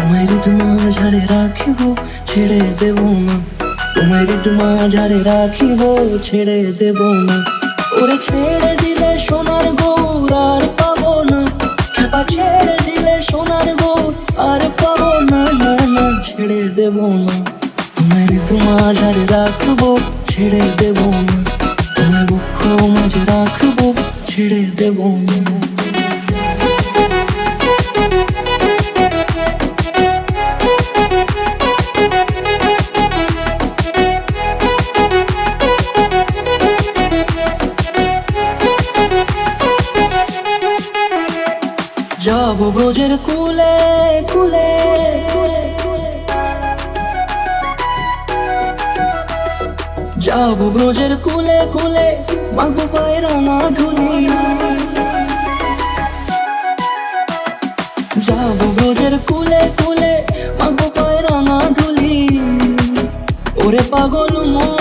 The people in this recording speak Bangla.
তোমার মাঝারে রাখিব ছেড়ে দেব না, তোমার মাঝারে রাখিব ছেড়ে দেব না। ওরে ছেড়ে দিলে সোনার গৌর আর পাবো না, খেপা ছেড়ে দিলে সোনার গৌর আর পাবো না, না না ছেড়ে দেব না। তোমার মাঝারে রাখবো ছেড়ে দেব না, তোমার বক্ষ মাঝে রাখবো ছেড়ে দেব না। যাব ব্রজের কুলে কুলে, যাব ব্রজের কুলে কুলে, মাগো পায়ের না ধুলি। যাব ব্রজের কুলে কুলে, মাগো পায়ের না ধুলি। ওরে পাগল মন